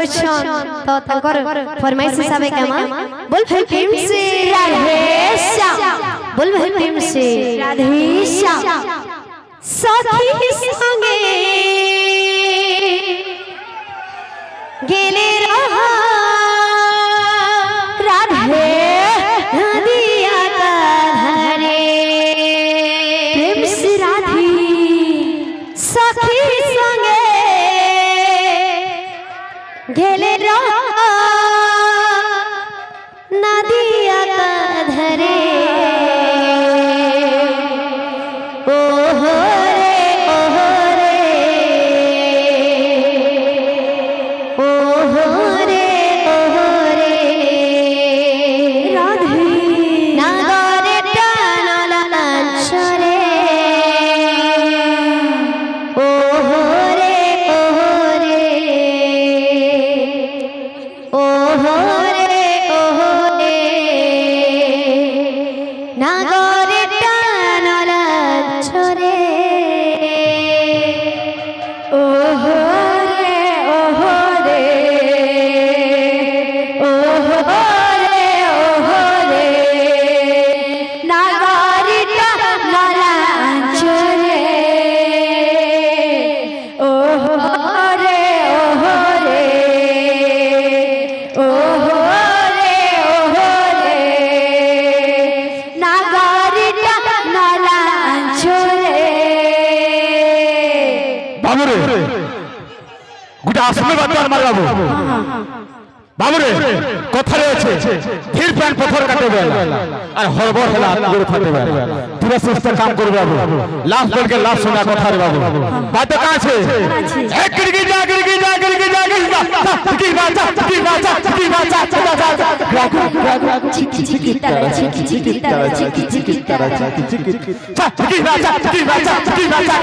করছন তো তাকর ফরমাইশ হিসাবে কেমন বল ভাই প্রেম সে রাধে শ্যাম বল ভাই প্রেম সে রাধে শ্যাম সাথী সঙ্গে গেলে রহা রাধে নদিয়া का धरे प्रेम से राधे सखी संगे गेले रहा नदिया का धरे ओहो रे ओहो रे ओहो रे ओहो रे राधे नागरे टानला लांछरे ओहो रे ओहो रे ओहो रे ओहो रे नागरे टानला लांछरे ओहो रे ओहो रे ओहो रे ओहो रे नागरे टानला लांछरे ओहो रे ओहो रे ओहो रे ओहो रे नागरे टानला लांछरे बाबू रे गुटा আসলে বাচ্চা মার বাবু बाबू रे কথারে আছে ধীর প্যান পথর কাটে বেলা আর হরবর হেলা গুড় ফাটে বেলা পুরো সুস্থ কাম করবে বাবু লাভ বলকে লাভ শোনা কথারে বাবু বাতে কা আছে এক গিরগি যা গিরগি যা গিরগি যা গিরগি যা কি বাচ্চা কি বাচ্চা কি বাচ্চা রাগু রাগু চিকি চিকি তারা চিকি চিকি তারা চিকি চিকি তারা চিকি চিকি কি বাচ্চা কি বাচ্চা কি বাচ্চা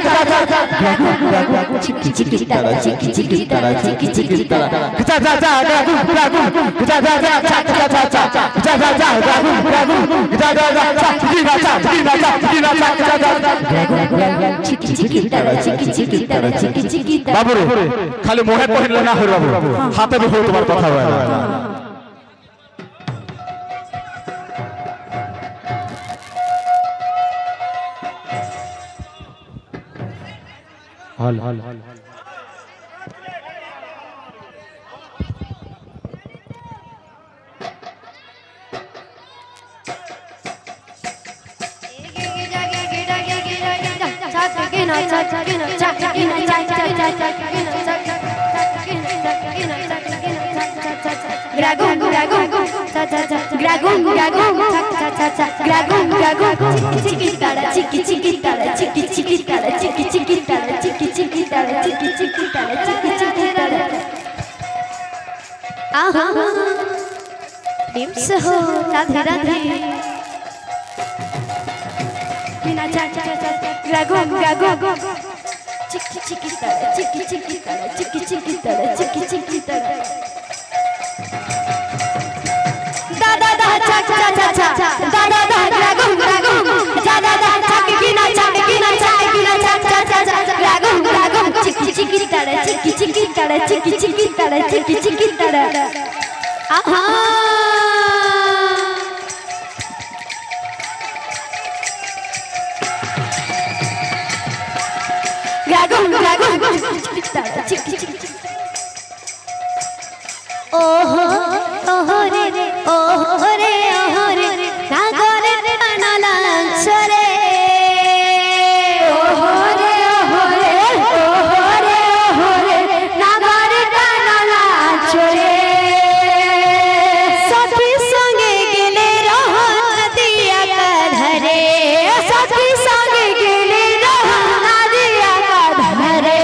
রাগু রাগু চিকি চিকি তারা চিকি চিকি তারা চিকি চিকি তারা যা যা যা রাগু রাগু যা যা যা চা চা চা চা যা যা যা রাগু রাগু যা যা যা কি বাচ্চা কি বাচ্চা কি বাচ্চা যা যা রাগু চিকি চিকি তারা চিকি চিকি তারা চিকি চিকি বাবু রে খালি মোহে কহিলে না হই বাবু হাতে বহ তোমার কথা হয় हल हल हल Gragun gragun cha cha cha gragun gragun cha cha cha gragun gragun chiki tara chiki chiki tara chiki chiki tara chiki chiki tara chiki chiki tara chiki chiki tara chiki chiki tara aha प्रेम से हो राधे राधे बिना cha cha cha gragun gragun chiki chiki tara chiki chiki tara chiki chiki tara chiki chiki tara da da da cha cha cha cha da da da gragun gragun da da da cha gina cha cha cha cha gragun gragun chiki chiki tara chiki chiki tara chiki chiki tara chiki chiki tara aha gragun gragun chiki tara chiki chiki ओहो ओहो रे ओहो रे ओहो रे नागरे टानला लांछरे ओहो रे ओहो रे ओहो रे ओहो रे नागरे टानला लांछरे सखी संगे गेले रहा नदिया का धरे सखी संगे गेले रहा नदिया का धरे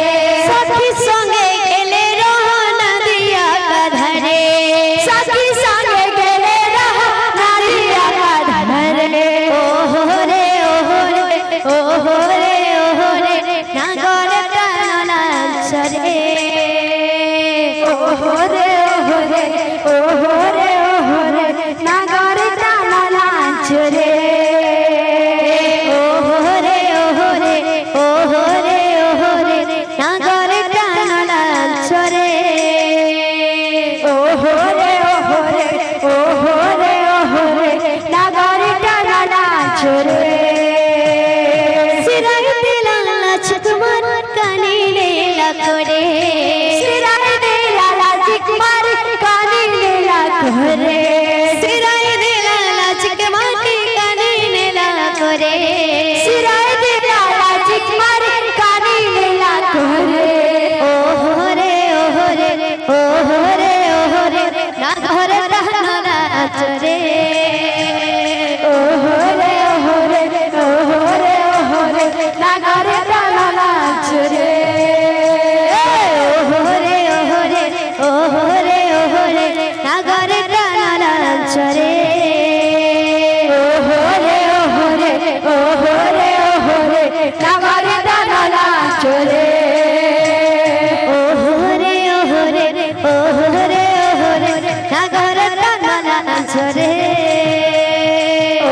सखी संगे गेले रहा नदिया का धरे চরে সিরাই দিলা লাজ তোমার কানে লেলা করে সিরাই দিলা লাজ তোমার কানে লেলা করে সিরাই দিলা লাজ তোমার কানে লেলা করে সিরাই দিলা লাজ তোমার কানে লেলা করে ওহরে ওহরে ওহরে ওহরে না ঘরে রহনা না চরে ওহরে ওহরে ওহরে ওহরে না ঘরে রহনা না চরে ওহরে ওহরে ওহরে ওহরে না ঘরে রহনা না চরে ওহরে ওহরে ওহরে ওহরে না ঘরে রহনা না চরে ওহরে ওহরে ওহরে ওহরে না ঘরে রহনা না চরে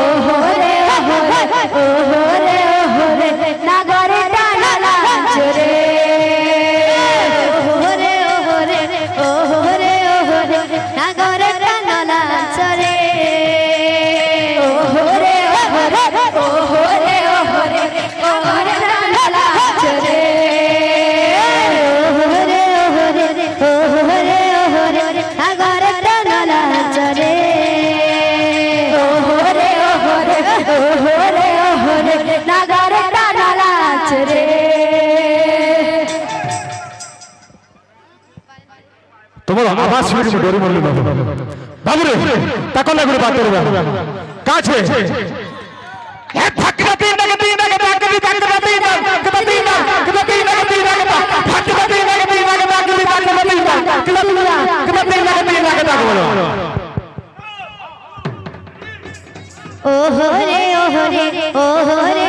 ওহরে ওহরে ওহরে ওহরে না ঘরে রহনা না চরে ওহরে ওহরে ওহরে ওহরে না ঘরে রহনা না চরে ওহরে ওহরে ওহরে ওহরে না ঘরে রহনা না চরে ওহরে ওহরে ওহরে ওহরে না ঘরে রহনা না চরে ওহরে ওহরে ওহরে ওহরে না ঘরে রহনা না চরে তোমার আওয়াজ শুনে আমি ডরে মরলি বাবু বাবু রে তাকন লাগরে বাত করবে কাছে এক ফাকরা তিন লাগে তিন লাগে তাকবি তাকবা তিন তাকবা তিন তাকবা তিন লাগে তিন লাগে ফাকরা তিন লাগে তিন লাগে তাকবি তাকবা তিন তাকবা তিন লাগে তিন লাগে তাক বলো ওহরে ওহরে ওহরে